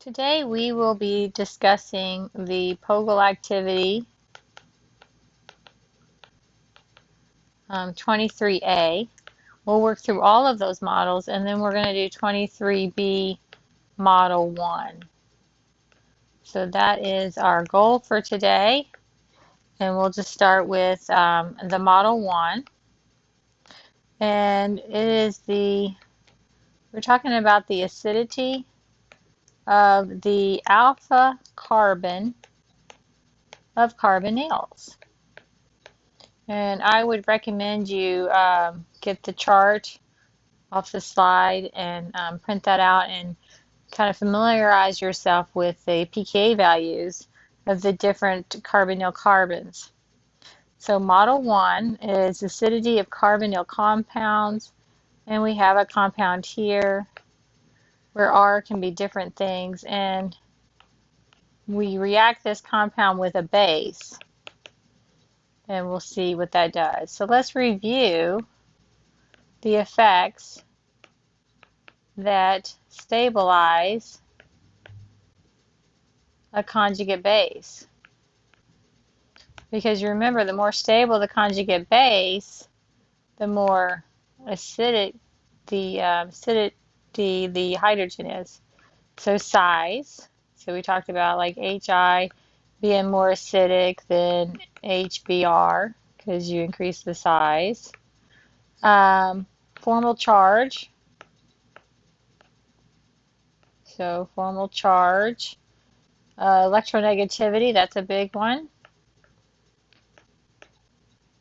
Today we will be discussing the POGL activity 23A. We'll work through all of those models and then we're going to do 23B Model 1. So that is our goal for today, and we'll just start with the Model 1. And we're talking about the acidity of the alpha carbon of carbonyls. And I would recommend you get the chart off the slide and print that out and kind of familiarize yourself with the pKa values of the different carbonyl carbons. So Model 1 is acidity of carbonyl compounds, and we have a compound here where R can be different things, and we react this compound with a base, and we'll see what that does. So let's review the effects that stabilize a conjugate base. Because you remember, the more stable the conjugate base, the more acidic the hydrogen is. So size, so we talked about like HI being more acidic than HBr because you increase the size. Formal charge, so formal charge. Electronegativity, that's a big one.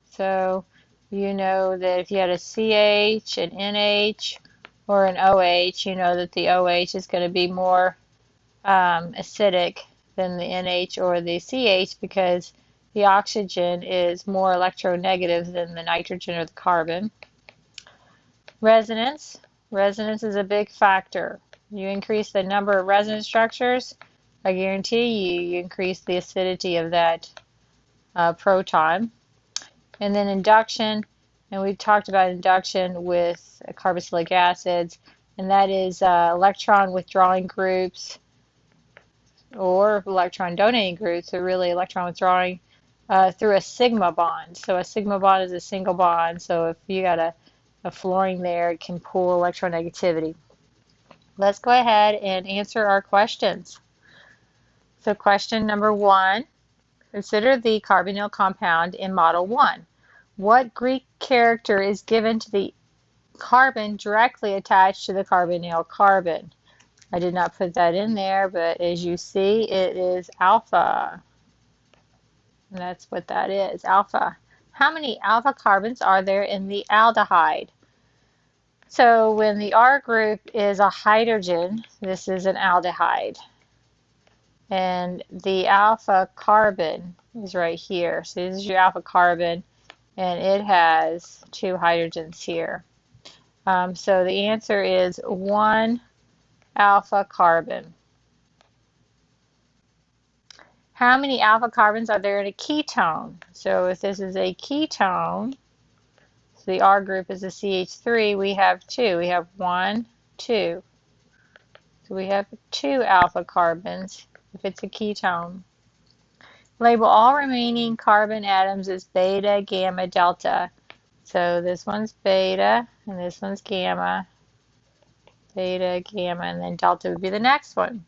So you know that if you had a CH, an NH, or an OH, you know that the OH is going to be more acidic than the NH or the CH because the oxygen is more electronegative than the nitrogen or the carbon. Resonance. Resonance is a big factor. You increase the number of resonance structures, I guarantee you increase the acidity of that proton. And then induction, and we talked about induction with carboxylic acids, and that is electron withdrawing groups or electron donating groups, so really electron withdrawing through a sigma bond. So a sigma bond is a single bond, so if you got a fluorine there, it can pull electronegativity. Let's go ahead and answer our questions. So question number 1, consider the carbonyl compound in Model 1. What Greek character is given to the carbon directly attached to the carbonyl carbon? I did not put that in there, but as you see, it is alpha. And that's what that is, alpha. How many alpha carbons are there in the aldehyde? So when the R group is a hydrogen, this is an aldehyde. And the alpha carbon is right here. So this is your alpha carbon, and it has 2 hydrogens here. So the answer is 1 alpha carbon. How many alpha carbons are there in a ketone? So if this is a ketone, so the R group is a CH3, we have 2. We have 1, 2. So we have 2 alpha carbons if it's a ketone. Label all remaining carbon atoms as beta, gamma, delta. So this one's beta, and this one's gamma. Beta, gamma, and then delta would be the next one.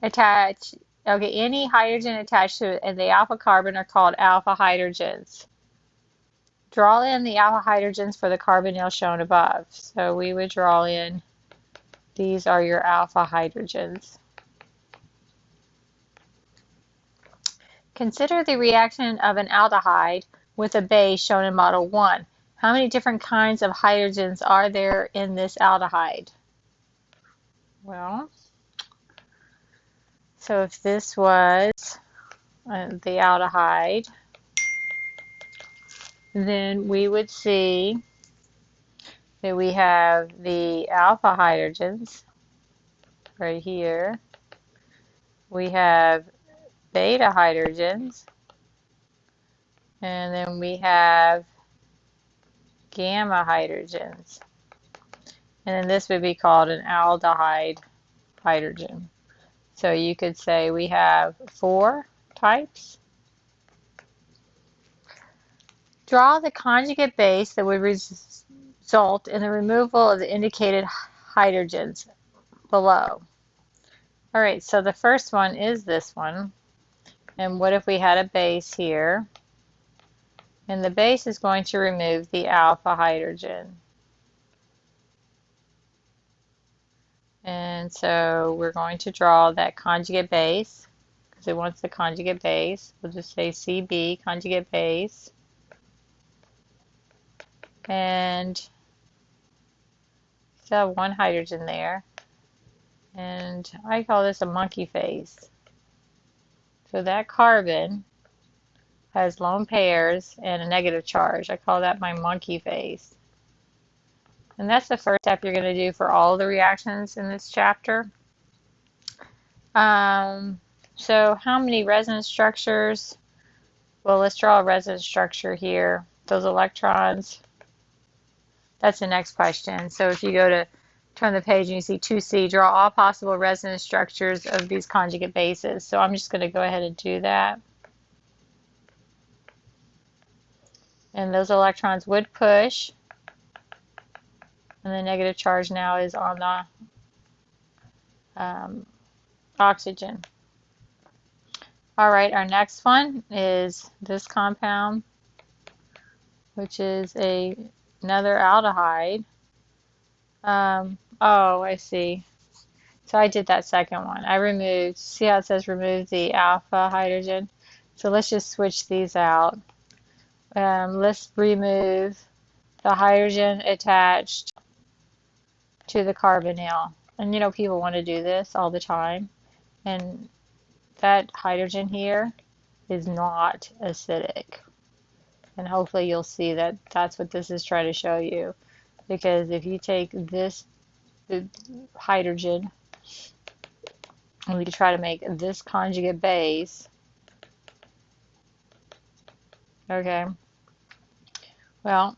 Attach, okay, any hydrogen attached to the alpha carbon are called alpha hydrogens. Draw in the alpha hydrogens for the carbonyl shown above. So we would draw in, these are your alpha hydrogens. Consider the reaction of an aldehyde with a base shown in Model 1. How many different kinds of hydrogens are there in this aldehyde? Well, so if this was the aldehyde, then we would see that we have the alpha hydrogens right here. We have beta hydrogens, and then we have gamma hydrogens, and then this would be called an aldehyde hydrogen. So you could say we have 4 types. Draw the conjugate base that would result in the removal of the indicated hydrogens below. All right, so the first one is this one. And what if we had a base here? And the base is going to remove the alpha hydrogen. And so we're going to draw that conjugate base because it wants the conjugate base. We'll just say CB, conjugate base. And still have 1 hydrogen there. And I call this a monkey face. So that carbon has lone pairs and a negative charge. I call that my monkey face. And that's the first step you're going to do for all the reactions in this chapter. So how many resonance structures? Well, let's draw a resonance structure here. Those electrons, that's the next question. So if you go to turn the page and you see 2C, draw all possible resonance structures of these conjugate bases. So I'm just going to go ahead and do that. And those electrons would push. And the negative charge now is on the oxygen. All right, our next one is this compound, which is another aldehyde. Oh, I see. So I did that second one. I removed, see how it says remove the alpha hydrogen? So let's just switch these out. Let's remove the hydrogen attached to the carbonyl. And you know, people want to do this all the time. And that hydrogen here is not acidic. And hopefully you'll see that that's what this is trying to show you. Because if you take this hydrogen and we try to make this conjugate base, okay, well,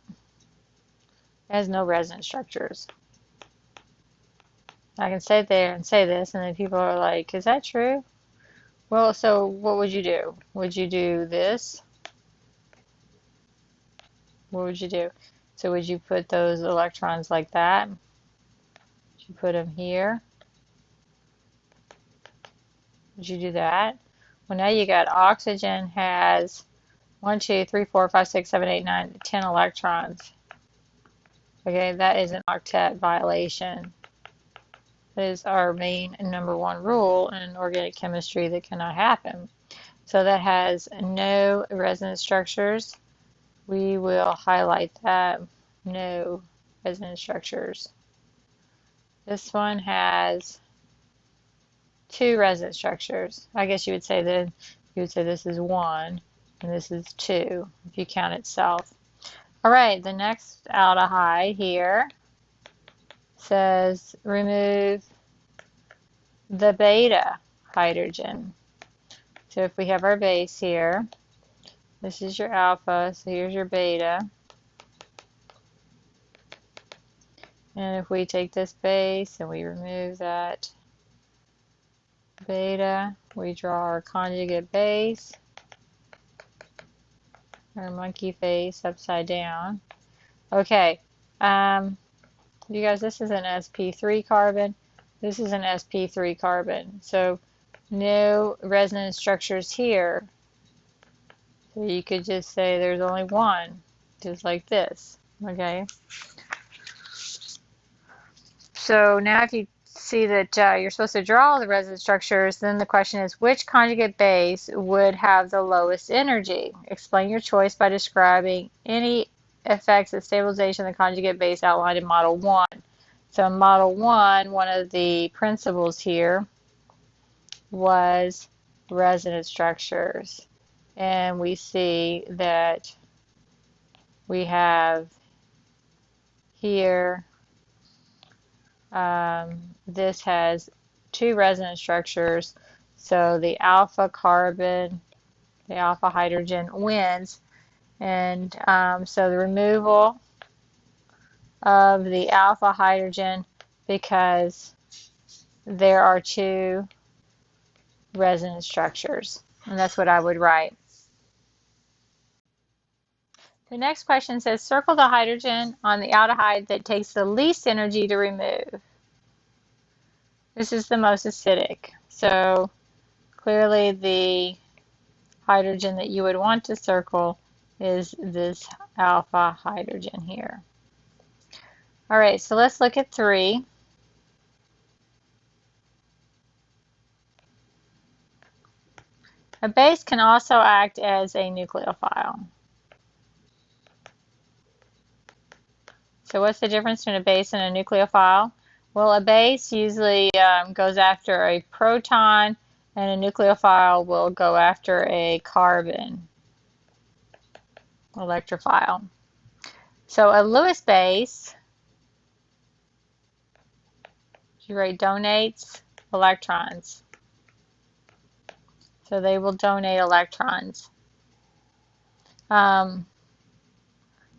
it has no resonance structures. I can sit there and say this, and then people are like, is that true? Well, so what would you do? Would you do this? What would you do? So would you put those electrons like that? Would you put them here? Would you do that? Well, now you got oxygen has 1, 2, 3, 4, 5, 6, 7, 8, 9, 10 electrons. Okay, that is an octet violation. That is our main number 1 rule in organic chemistry that cannot happen. So that has no resonance structures. We will highlight that. No resonance structures. This one has 2 resonance structures. I guess you would say that this is 1 and this is 2 if you count itself. All right, the next aldehyde here says remove the beta hydrogen. So if we have our base here, this is your alpha, so here's your beta. And if we take this base and we remove that beta, we draw our conjugate base, our monkey face upside down. Okay, you guys, this is an sp3 carbon. This is an sp3 carbon. So no resonance structures here. So you could just say there's only 1, just like this. Okay. So now if you see that you're supposed to draw the resonance structures, then the question is which conjugate base would have the lowest energy? Explain your choice by describing any effects of stabilization of the conjugate base outlined in Model 1. So in Model 1, one of the principles here was resonance structures. And we see that we have here this has 2 resonance structures, so the alpha carbon, the alpha hydrogen wins, and so the removal of the alpha hydrogen, because there are 2 resonance structures. And that's what I would write. The next question says, circle the hydrogen on the aldehyde that takes the least energy to remove. This is the most acidic. So clearly the hydrogen that you would want to circle is this alpha hydrogen here. All right, so let's look at 3. A base can also act as a nucleophile. So what's the difference between a base and a nucleophile? Well, a base usually goes after a proton, and a nucleophile will go after a carbon electrophile. So a Lewis base, you write donates electrons. So they will donate electrons.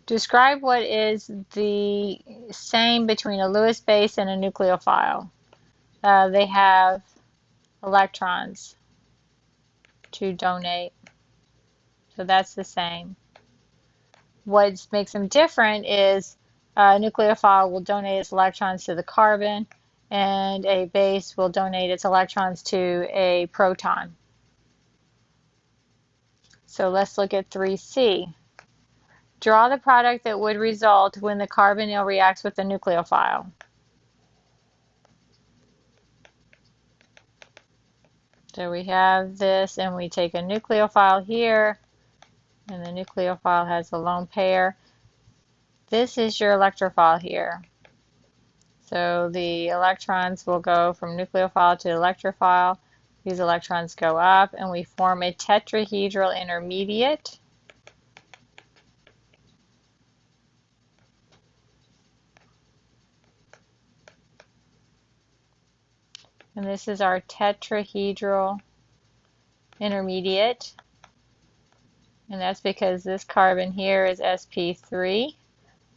Describe what is the same between a Lewis base and a nucleophile. They have electrons to donate. So that's the same. What makes them different is a nucleophile will donate its electrons to the carbon, and a base will donate its electrons to a proton. So let's look at 3C. Draw the product that would result when the carbonyl reacts with the nucleophile. So we have this, and we take a nucleophile here, and the nucleophile has a lone pair. This is your electrophile here. So the electrons will go from nucleophile to electrophile. These electrons go up, and we form a tetrahedral intermediate. And this is our tetrahedral intermediate. And that's because this carbon here is sp3.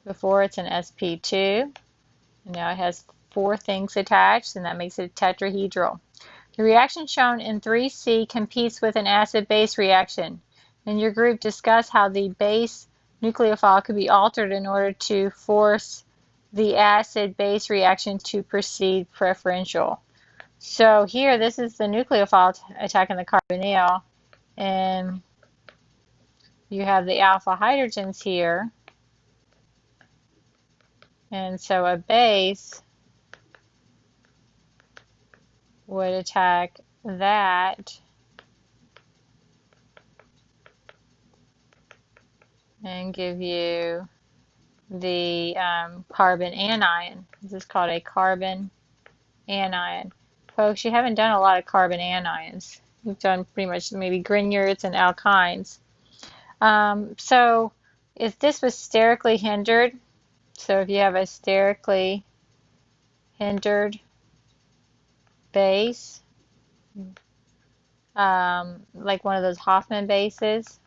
Before it's an sp2. And now it has 4 things attached, and that makes it tetrahedral. The reaction shown in 3C competes with an acid-base reaction. In your group, discuss how the base nucleophile could be altered in order to force the acid-base reaction to proceed preferential. So here, this is the nucleophile attacking the carbonyl, and you have the alpha hydrogens here. And so a base would attack that and give you the carbon anion. This is called a carbon anion. Folks, you haven't done a lot of carbon anions. You've done pretty much maybe Grignards and alkynes. So if this was sterically hindered, so if you have a sterically hindered base, like one of those Hoffman bases,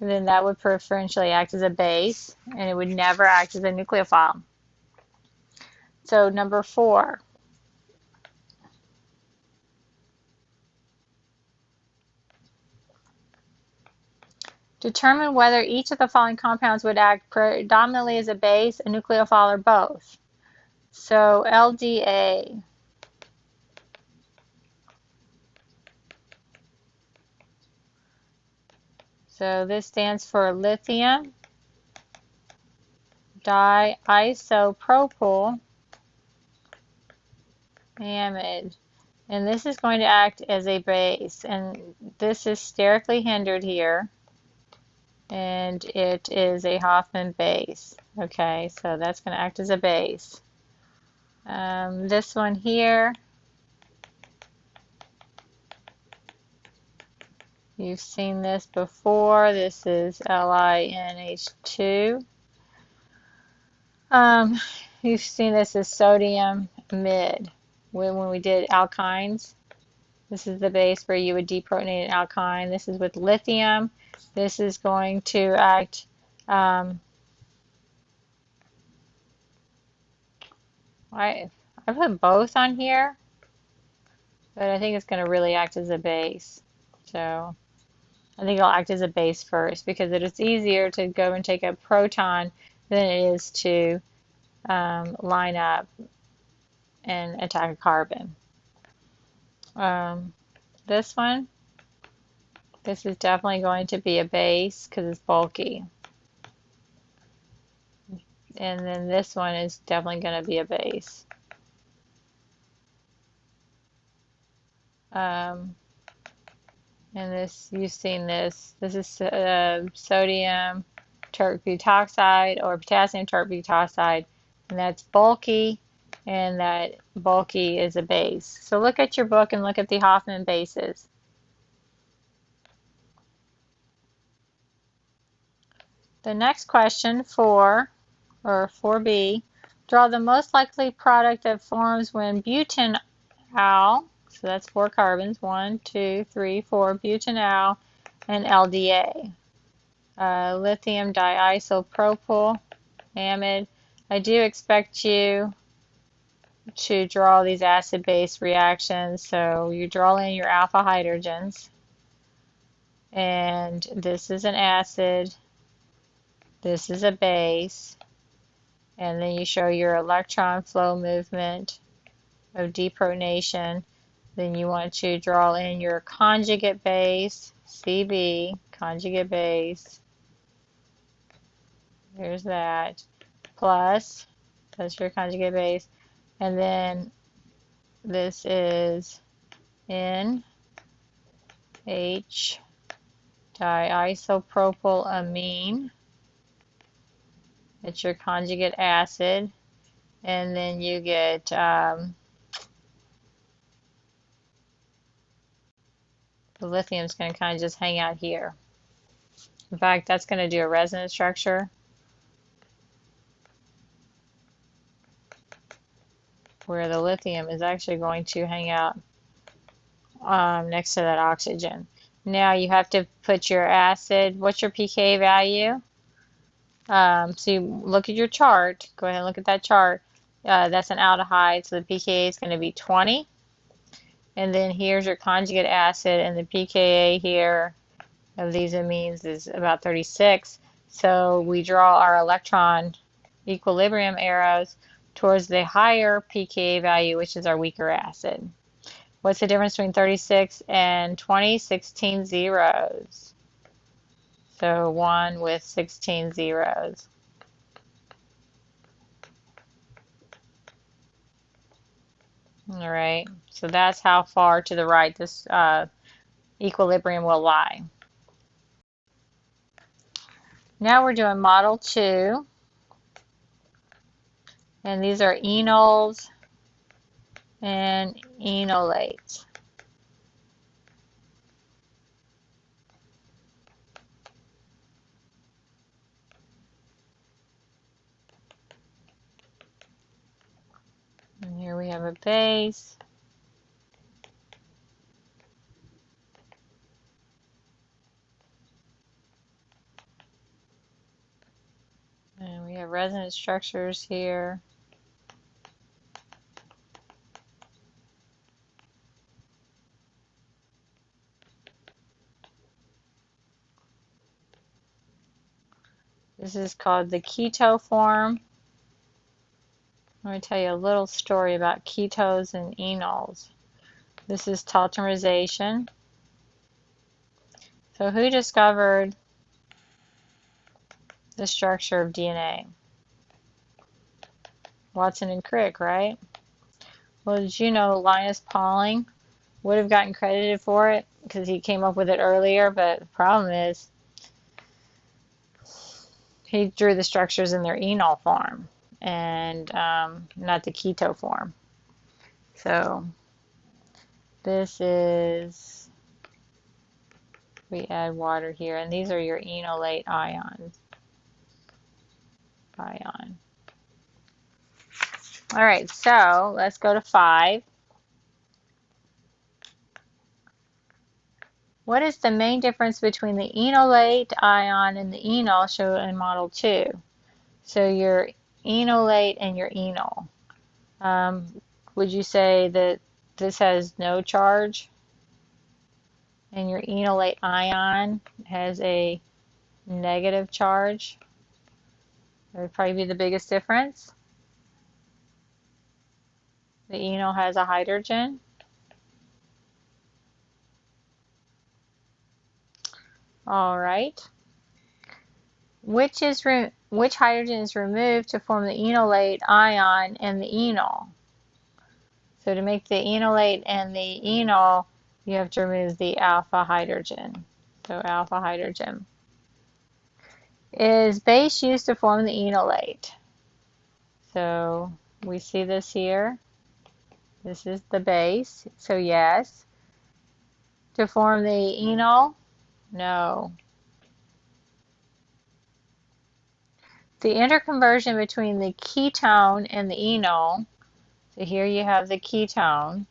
then that would preferentially act as a base, and it would never act as a nucleophile. So number 4. Determine whether each of the following compounds would act predominantly as a base, a nucleophile, or both. So LDA. So this stands for lithium diisopropyl amide. And this is going to act as a base. And this is sterically hindered here. And it is a Hoffman base. Okay, so that's going to act as a base. This one here, you've seen this before. This is LiNH2. You've seen this as sodium mid when we did alkynes. This is the base where you would deprotonate an alkyne. This is with lithium. This is going to act I put both on here. but I think it's going to really act as a base. So I think it'll act as a base first because it is easier to go and take a proton than it is to line up and attack a carbon. This one, this is definitely going to be a base because it's bulky. And then this one is definitely going to be a base. And this, you've seen this. This is sodium tert butoxide or potassium tert butoxide, and that's bulky, and that bulky is a base. So look at your book and look at the Hoffman bases. The next question, 4B, draw the most likely product that forms when butanol, so that's 4 carbons, 1, 2, 3, 4, butanol, and LDA. Lithium diisopropyl amide. I do expect you to draw these acid-base reactions. So you draw in your alpha hydrogens, and this is an acid, this is a base, and then you show your electron flow movement of deprotonation. Then you want to draw in your conjugate base, CB, conjugate base. There's that. Plus, that's your conjugate base. And then this is NH diisopropylamine. It's your conjugate acid. And then you get the lithium is going to kind of just hang out here. In fact, that's going to do a resonance structure where the lithium is actually going to hang out next to that oxygen. Now you have to put your acid. What's your pK value? So you look at your chart. Go ahead and look at that chart. That's an aldehyde, so the pKa is going to be 20. And then here's your conjugate acid, and the pKa here of these amines is about 36. So we draw our electron equilibrium arrows towards the higher pKa value, which is our weaker acid. What's the difference between 36 and 20? 16 zeros. So 1 with 16 zeros. All right, so that's how far to the right this equilibrium will lie. Now we're doing model 2. And these are enols and enolates. And here we have a base. And we have resonance structures here. This is called the keto form. Let me tell you a little story about ketos and enols. This is tautomerization. So who discovered the structure of DNA? Watson and Crick, right? Well, did you know Linus Pauling would have gotten credited for it because he came up with it earlier, but the problem is he drew the structures in their enol form and not the keto form. So this is, we add water here, and these are your enolate ions. All right, so let's go to 5. What is the main difference between the enolate ion and the enol shown in model 2? So your enolate and your enol. Would you say that this has no charge, and your enolate ion has a negative charge. That would probably be the biggest difference. The enol has a hydrogen. All right. Which hydrogen is removed to form the enolate ion and the enol? So to make the enolate and the enol, you have to remove the alpha hydrogen. So alpha hydrogen. Is base used to form the enolate? So we see this here. This is the base. So yes. To form the enol? No. The interconversion between the ketone and the enol, so here you have the ketone,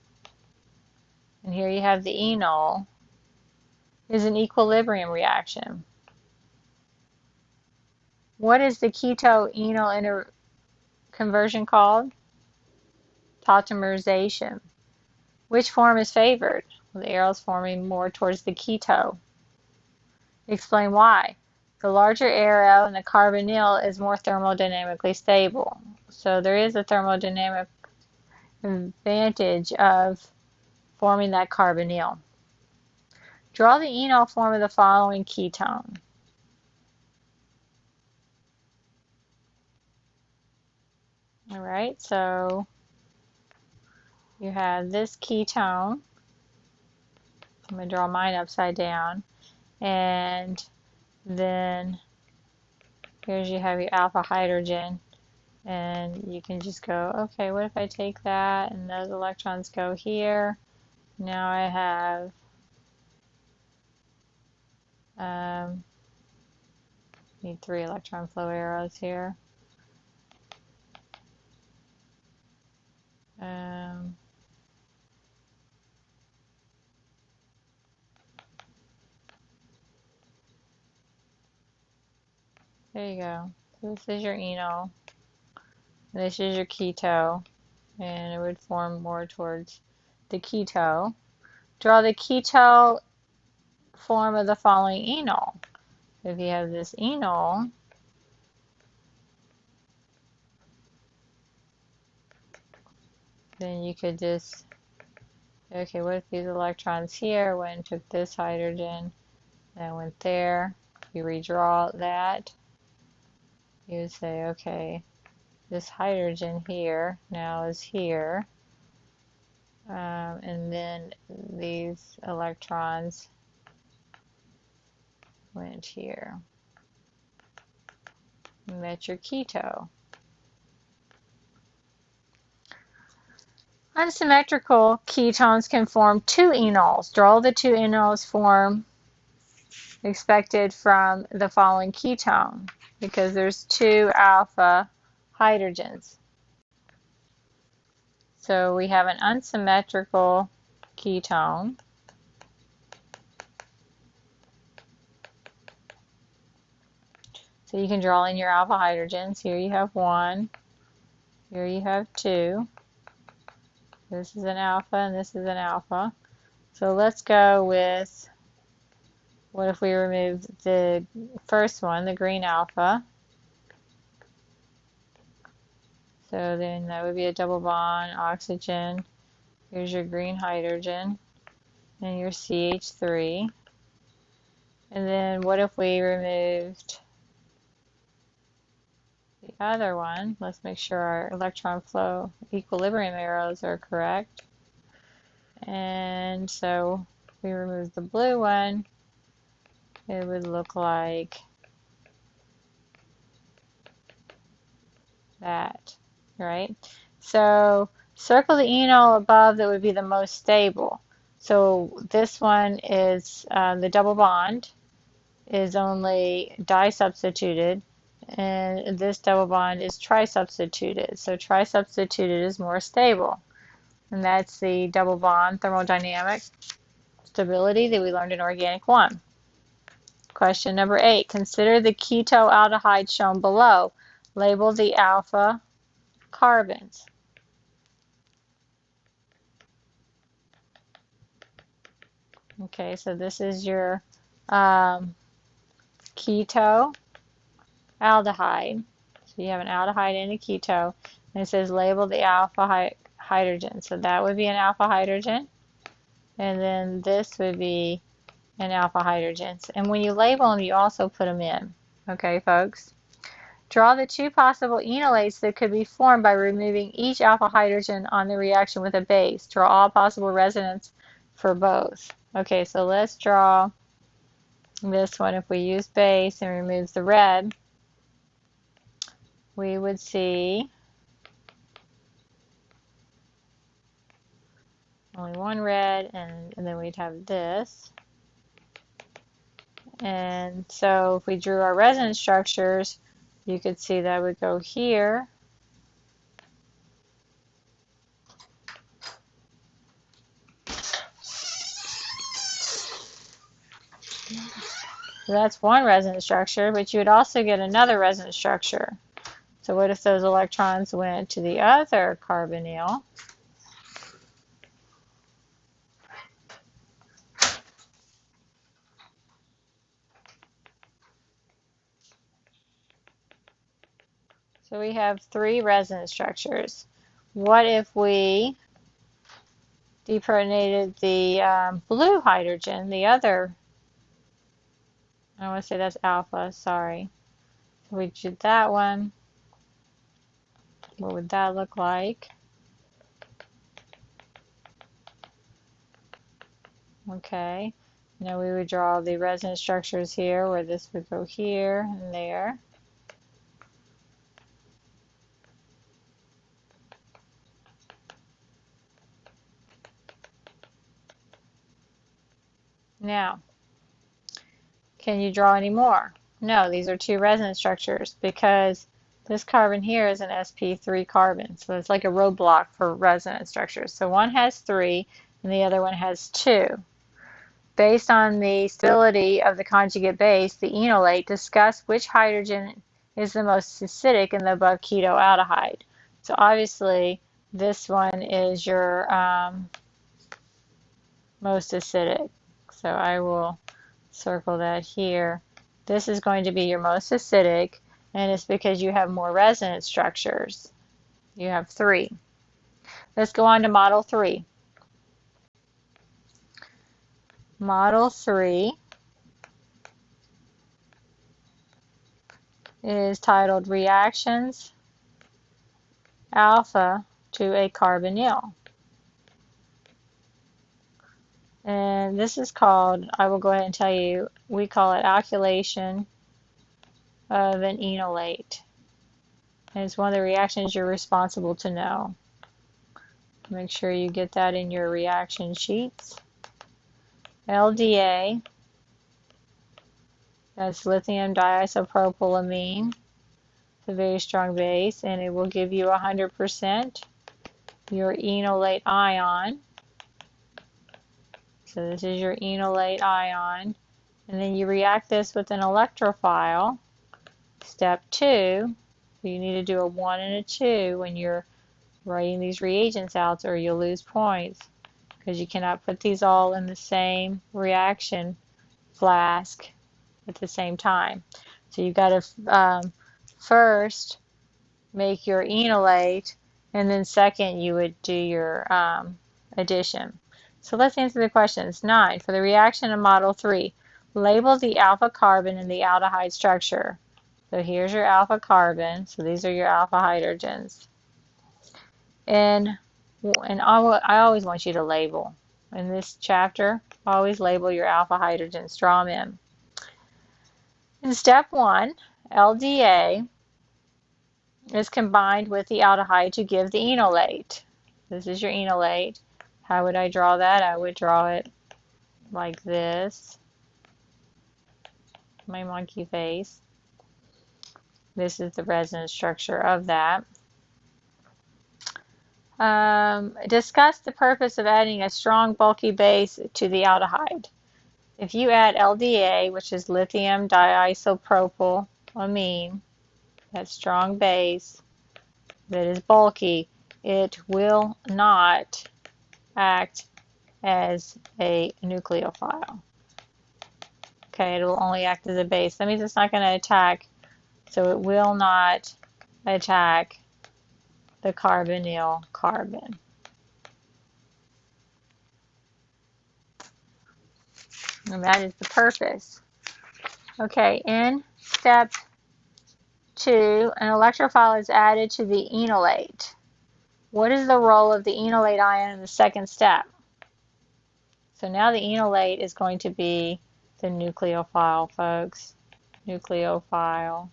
and here you have the enol, is an equilibrium reaction. What is the keto-enol interconversion called? Tautomerization. Which form is favored? Well, the arrow is forming more towards the keto. Explain why. The larger arrow in the carbonyl is more thermodynamically stable. So there is a thermodynamic advantage of forming that carbonyl. Draw the enol form of the following ketone. All right, so you have this ketone. I'm going to draw mine upside down. And then here's you have your alpha hydrogen. And you can just go, okay, what if I take that and those electrons go here? Now I have need 3 electron flow arrows here. There you go. So this is your enol. This is your keto, and it would form more towards the keto. Draw the keto form of the following enol. If you have this enol, then you could just, okay, what if these electrons here went and took this hydrogen, that went there. You redraw that. You would say, okay, this hydrogen here now is here. And then these electrons went here. And that's your keto. Unsymmetrical ketones can form 2 enols. Draw the 2 enols form expected from the following ketone, because there's 2 alpha hydrogens. So we have an unsymmetrical ketone. So you can draw in your alpha hydrogens. Here you have 1. Here you have 2. This is an alpha and this is an alpha. So let's go with, what if we remove the first one, the green alpha? So then that would be a double bond, oxygen. Here's your green hydrogen and your CH3. And then what if we removed the other one? Let's make sure our electron flow equilibrium arrows are correct. And so if we remove the blue one, it would look like that, right? So circle the enol above that would be the most stable. So this one is the double bond is only disubstituted, and this double bond is trisubstituted. So trisubstituted is more stable, and that's the double bond thermodynamic stability that we learned in Organic 1. Question number 8. Consider the ketoaldehyde shown below. Label the alpha carbons. Okay, so this is your keto aldehyde. So you have an aldehyde and a keto. And it says label the alpha hydrogen. So that would be an alpha hydrogen. And then this would be an alpha hydrogen. And when you label them, you also put them in. Okay, folks? Draw the two possible enolates that could be formed by removing each alpha hydrogen on the reaction with a base. Draw all possible resonance for both. Okay, so let's draw this one. If we use base and remove the red, we would see only one red, and then we'd have this. And so if we drew our resonance structures, you could see that would go here. So that's one resonance structure, but you would also get another resonance structure. So what if those electrons went to the other carbonyl? So we have three resonance structures. What if we deprotonated the blue hydrogen, the other, I want to say that's alpha, sorry. So we did that one. What would that look like? Okay. Now we would draw the resonance structures here, where this would go here and there. Now, can you draw any more? No, these are two resonance structures because this carbon here is an sp3 carbon. So it's like a roadblock for resonance structures. So one has 3 and the other one has 2. Based on the stability of the conjugate base, the enolate, discuss which hydrogen is the most acidic in the above keto aldehyde. So obviously this one is your most acidic. So I will circle that here. This is going to be your most acidic, and it's because you have more resonance structures. You have 3. Let's go on to Model 3. Model 3 is titled Reactions Alpha to a Carbonyl. And this is called, I will go ahead and tell you, we call it alkylation of an enolate. And it's one of the reactions you're responsible to know. Make sure you get that in your reaction sheets. LDA, that's lithium diisopropylamine. It's a very strong base, and it will give you 100% your enolate ion. So this is your enolate ion. And then you react this with an electrophile. Step 2, you need to do a 1 and a 2 when you're writing these reagents out, or you'll lose points because you cannot put these all in the same reaction flask at the same time. So you've got to first make your enolate, and then second you would do your addition. So let's answer the questions. 9. For the reaction of Model 3, label the alpha carbon in the aldehyde structure. So here's your alpha carbon. So these are your alpha hydrogens. And I always want you to label. In this chapter, always label your alpha hydrogens. Draw them in. In step 1, LDA is combined with the aldehyde to give the enolate. This is your enolate. How would I draw that? I would draw it like this. My monkey face. This is the resonance structure of that. Discuss the purpose of adding a strong bulky base to the aldehyde. If you add LDA, which is lithium diisopropylamine, that strong base that is bulky, it will not act as a nucleophile. Okay, it will only act as a base. That means it's not going to attack, so it will not attack the carbonyl carbon. And that is the purpose. Okay, in step 2, an electrophile is added to the enolate. What is the role of the enolate ion in the second step? So now the enolate is going to be the nucleophile, folks. Nucleophile.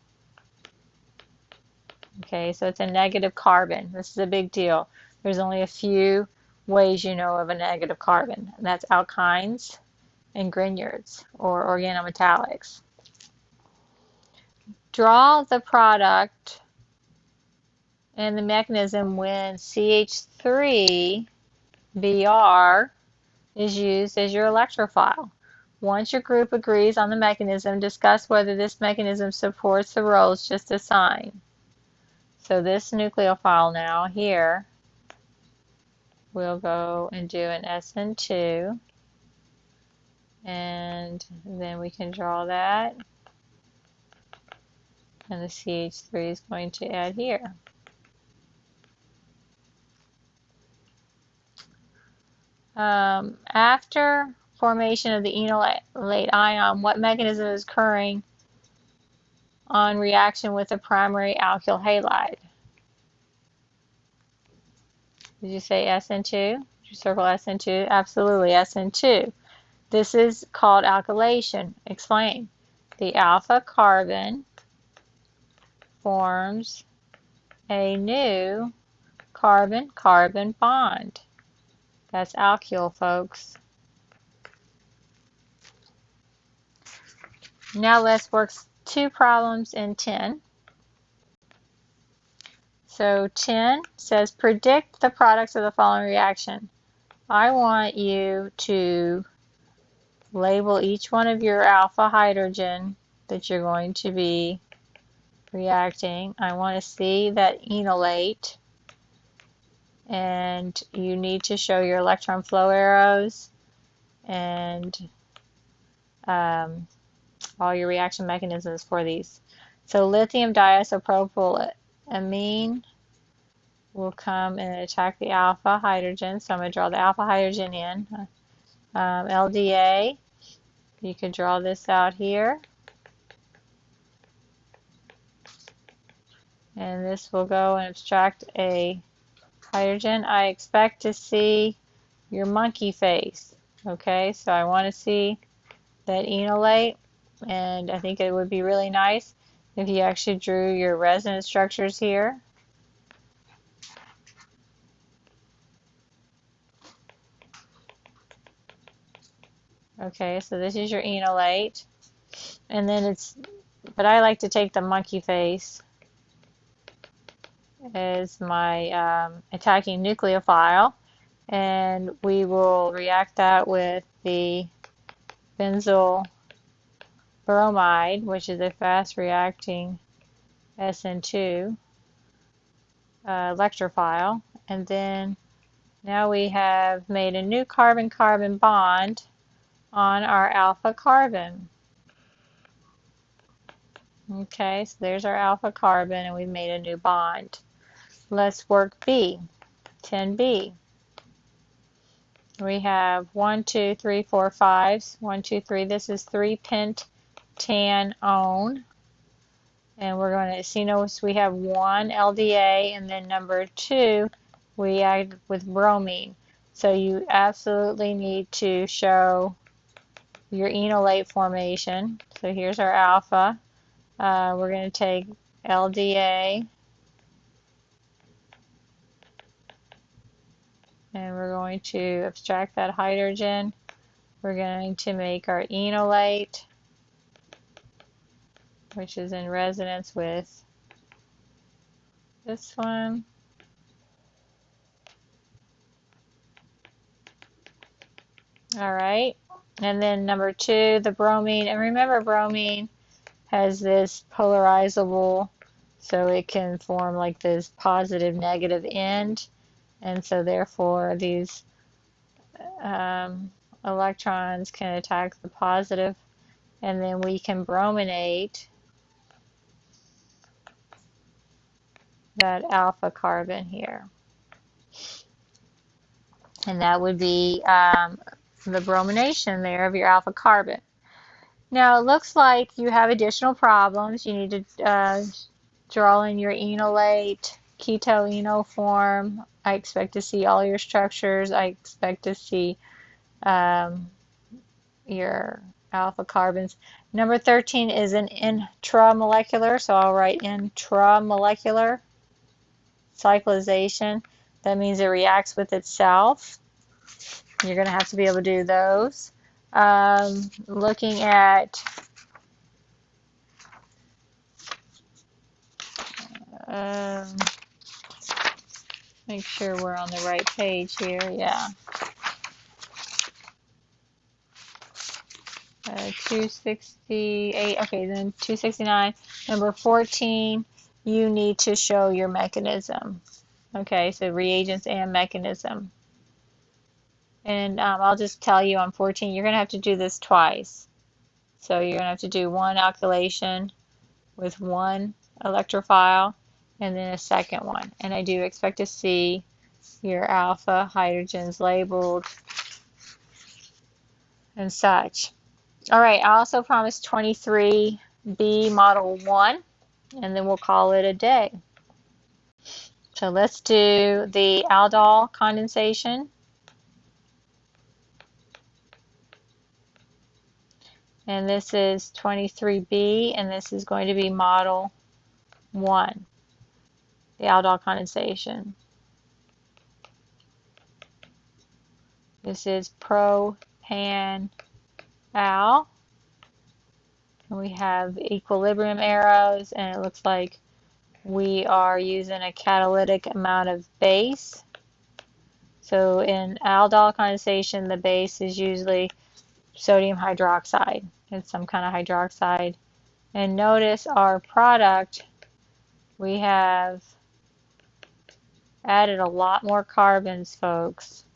Okay, so it's a negative carbon. This is a big deal. There's only a few ways you know of a negative carbon, and that's alkynes and Grignards, or organometallics. Draw the product and the mechanism when CH3Br is used as your electrophile. Once your group agrees on the mechanism, discuss whether this mechanism supports the roles just assigned. So this nucleophile now here, we'll go and do an SN2, and then we can draw that, and the CH3 is going to add here. After formation of the enolate ion, what mechanism is occurring on reaction with the primary alkyl halide? Did you say SN2? Did you circle SN2? Absolutely, SN2. This is called alkylation. Explain. The alpha carbon forms a new carbon-carbon bond. That's alkyl, folks. Now let's work 2 problems in 10. So 10 says predict the products of the following reaction. I want you to label each one of your alpha hydrogen that you're going to be reacting. I want to see that enolate, and you need to show your electron flow arrows and all your reaction mechanisms for these. So lithium diisopropylamine will come and attack the alpha hydrogen. So I'm going to draw the alpha hydrogen in. LDA, you can draw this out here. And this will go and abstract a hydrogen. I expect to see your monkey face. Okay, so I want to see that enolate, and I think it would be really nice if you actually drew your resonance structures here. Okay, so this is your enolate, and then but I like to take the monkey face as my attacking nucleophile, and we will react that with the benzyl bromide, which is a fast reacting SN2 electrophile, and then now we have made a new carbon-carbon bond on our alpha carbon. Okay, so there's our alpha carbon, and we've made a new bond. Let's work B, 10B. We have 1, 2, 3, 4, 5s. 1, 2, 3. This is 3-pentanone. And we're going to see, notice we have 1 LDA, and then number 2, we add with bromine. So you absolutely need to show your enolate formation. So here's our alpha. We're going to take LDA, and we're going to abstract that hydrogen. We're going to make our enolate, which is in resonance with this one. All right, and then number 2, the bromine, and remember bromine has this polarizable, so it can form like this positive negative end, and so therefore these electrons can attack the positive, and then we can brominate that alpha carbon here. And that would be the bromination there of your alpha carbon. Now it looks like you have additional problems. You need to draw in your enolate, keto-enol form. I expect to see all your structures. I expect to see your alpha carbons. Number 13 is an intramolecular, so I'll write intramolecular cyclization. That means it reacts with itself. You're going to have to be able to do those. Looking at make sure we're on the right page here. Yeah. 268. Okay, then 269. Number 14, you need to show your mechanism. Okay, so reagents and mechanism. And I'll just tell you on 14, you're going to have to do this twice. So you're going to have to do one alkylation with one electrophile and then a second one. And I do expect to see your alpha hydrogens labeled and such. All right, I also promised 23B model 1, and then we'll call it a day. So let's do the aldol condensation. And this is 23B, and this is going to be model 1, the aldol condensation. This is propan-al. And we have equilibrium arrows, and it looks like we are using a catalytic amount of base. So in aldol condensation, the base is usually sodium hydroxide. It's some kind of hydroxide. And notice our product, we have added a lot more carbons, folks.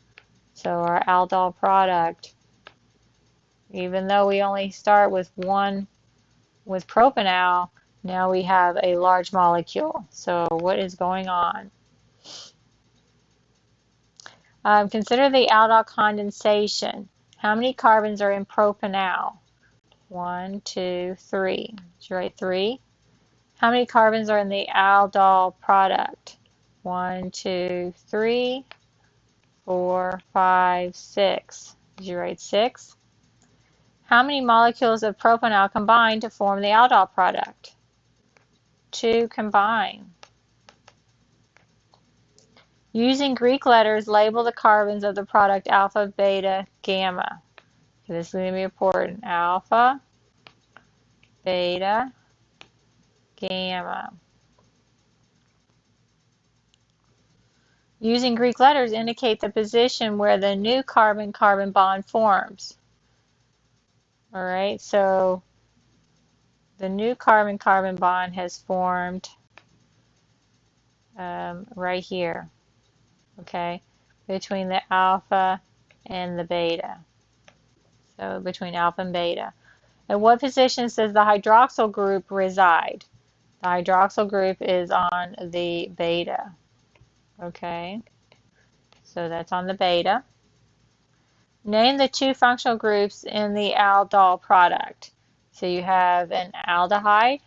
So our aldol product, even though we only start with one with propanal, now we have a large molecule. So what is going on? Consider the aldol condensation. How many carbons are in propanal? 1, 2, 3. Did you write 3? How many carbons are in the aldol product? 1, 2, 3, 4, 5, 6. Did you write 6? How many molecules of propanal combine to form the aldol product? 2 combine. Using Greek letters, label the carbons of the product alpha, beta, gamma. Okay, this is going to be important. Alpha, beta, gamma. Using Greek letters, indicate the position where the new carbon-carbon bond forms. All right, so the new carbon-carbon bond has formed right here, okay, between the alpha and the beta. So between alpha and beta. At what positions does the hydroxyl group reside? The hydroxyl group is on the beta, okay, so that's on the beta. Name the two functional groups in the aldol product. So you have an aldehyde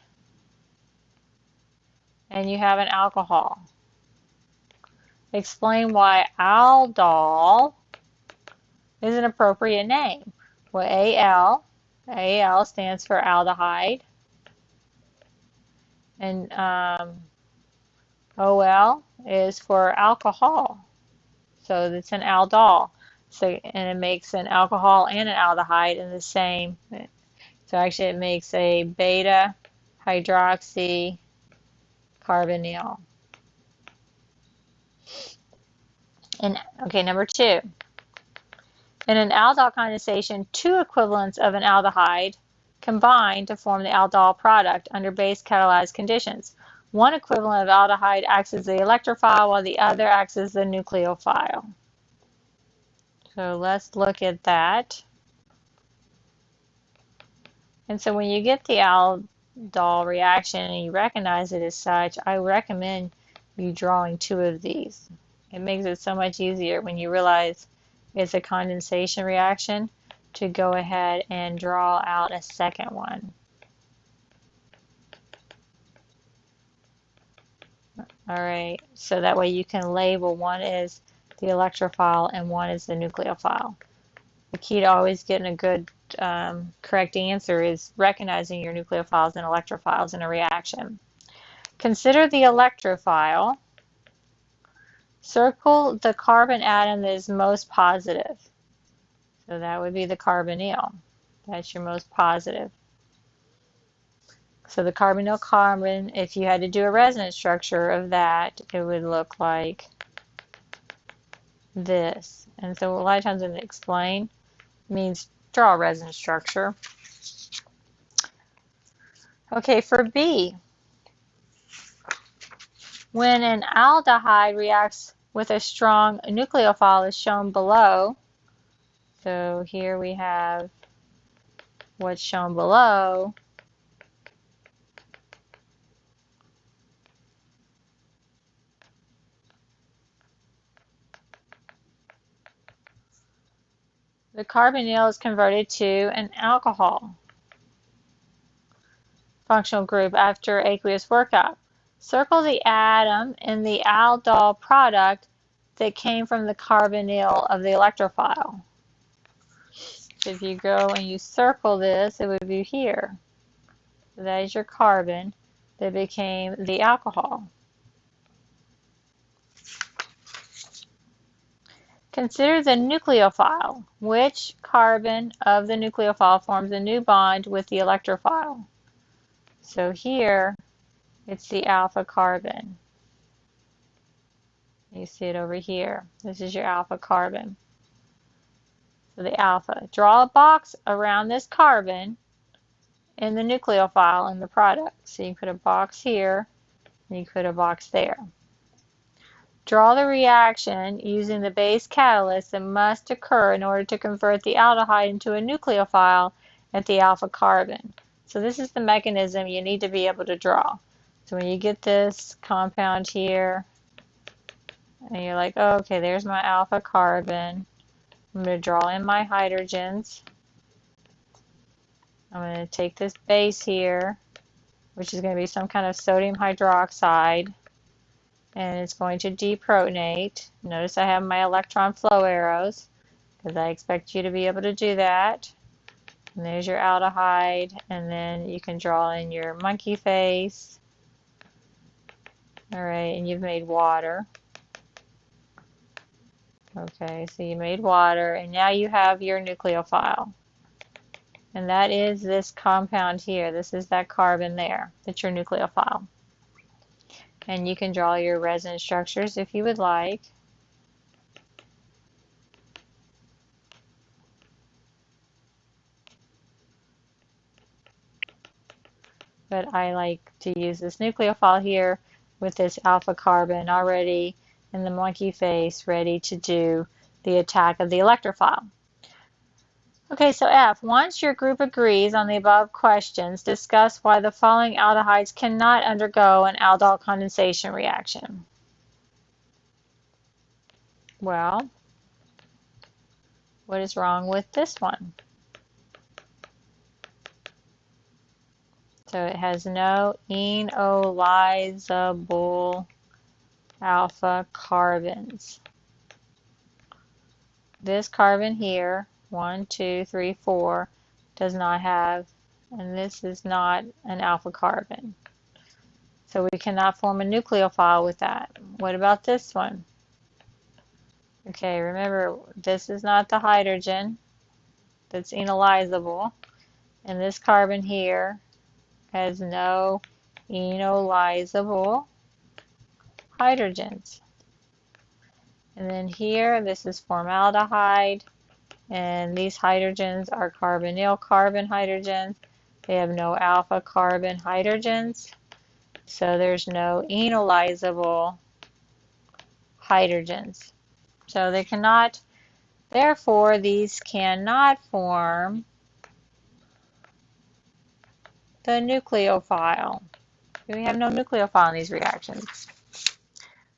and you have an alcohol. Explain why aldol is an appropriate name. Well, AL stands for aldehyde, and OL is for alcohol. So it's an aldol. So, and it makes an alcohol and an aldehyde in the same. So actually it makes a beta hydroxy carbonyl. And okay, number 2. In an aldol condensation, 2 equivalents of an aldehyde combine to form the aldol product under base catalyzed conditions. One equivalent of aldehyde acts as the electrophile while the other acts as the nucleophile. So let's look at that. And so when you get the Aldol reaction and you recognize it as such, I recommend you drawing two of these. It makes it so much easier when you realize it's a condensation reaction to go ahead and draw out a second one. All right, so that way you can label one is the electrophile and one is the nucleophile. The key to always getting a good correct answer is recognizing your nucleophiles and electrophiles in a reaction. Consider the electrophile. Circle the carbon atom that is most positive. So that would be the carbonyl. That's your most positive. So the carbonyl carbon, if you had to do a resonance structure of that, it would look like this. And so a lot of times when they explain, it means draw a resonance structure. Okay, for B, when an aldehyde reacts with a strong nucleophile as shown below, so here we have what's shown below. The carbonyl is converted to an alcohol functional group after aqueous workup. Circle the atom in the aldol product that came from the carbonyl of the electrophile. So if you go and you circle this, it would be here. So that is your carbon that became the alcohol. Consider the nucleophile. Which carbon of the nucleophile forms a new bond with the electrophile? So here, it's the alpha carbon. You see it over here. This is your alpha carbon. So the alpha. Draw a box around this carbon in the nucleophile in the product. So you put a box here, and you put a box there. Draw the reaction using the base catalyst that must occur in order to convert the aldehyde into a nucleophile at the alpha carbon. So this is the mechanism you need to be able to draw. So when you get this compound here, and you're like, oh, okay, there's my alpha carbon. I'm going to draw in my hydrogens. I'm going to take this base here, which is going to be some kind of sodium hydroxide, and it's going to deprotonate. Notice I have my electron flow arrows, because I expect you to be able to do that. And there's your aldehyde, and then you can draw in your monkey face. All right, and you've made water. Okay, so you made water, and now you have your nucleophile. And that is this compound here. This is that carbon there. That's your nucleophile. And you can draw your resonance structures if you would like. But I like to use this nucleophile here with this alpha carbon already in the monkey face, ready to do the attack of the electrophile. Okay, so F, once your group agrees on the above questions, discuss why the following aldehydes cannot undergo an aldol condensation reaction. Well, what is wrong with this one? So it has no enolizable alpha carbons. This carbon here, 1, 2, 3, 4, does not have, and this is not an alpha carbon. So we cannot form a nucleophile with that. What about this one? Okay, remember, this is not the hydrogen that's enolizable, and this carbon here has no enolizable hydrogens. And then here, this is formaldehyde, and these hydrogens are carbonyl carbon hydrogens. They have no alpha carbon hydrogens, so there's no enolizable hydrogens. So they cannot Therefore, these cannot form the nucleophile. We have no nucleophile in these reactions.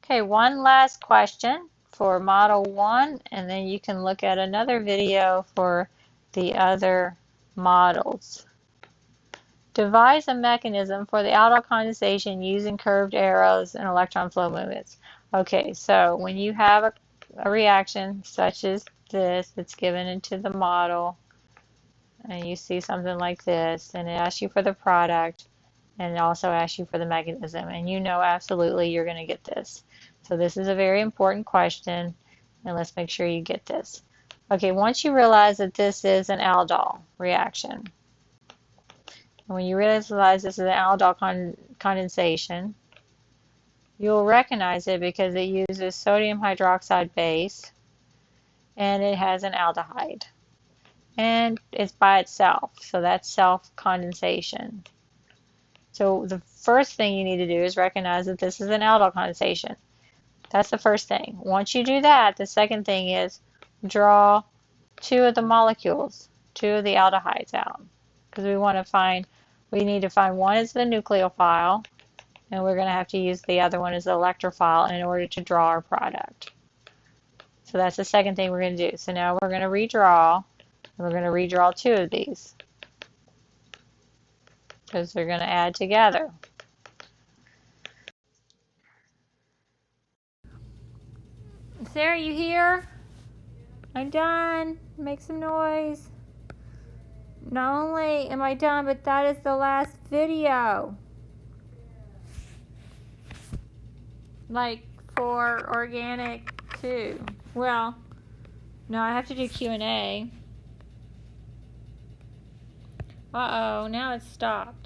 Okay, one last question for Model 1, and then you can look at another video for the other models. Devise a mechanism for the aldol condensation using curved arrows and electron flow movements. Okay, so when you have a reaction such as this that's given into the model, and you see something like this, and it asks you for the product, and it also asks you for the mechanism, and you know absolutely you're going to get this. So this is a very important question, and let's make sure you get this. Okay, once you realize that this is an aldol reaction, and when you realize this is an aldol condensation, you'll recognize it because it uses sodium hydroxide base, and it has an aldehyde. And it's by itself, so that's self-condensation. So the first thing you need to do is recognize that this is an aldol condensation. That's the first thing. Once you do that, the second thing is draw two of the molecules, two of the aldehydes out. Because we need to find one as the nucleophile, and we're going to have to use the other one as the electrophile in order to draw our product. So that's the second thing we're going to do. So now we're going to redraw, and we're going to redraw two of these, because they're going to add together. Sarah, you here? I'm done. Make some noise. Not only am I done, but that is the last video. Like for organic too. Well, no, I have to do Q&A. Uh-oh, now it's stopped.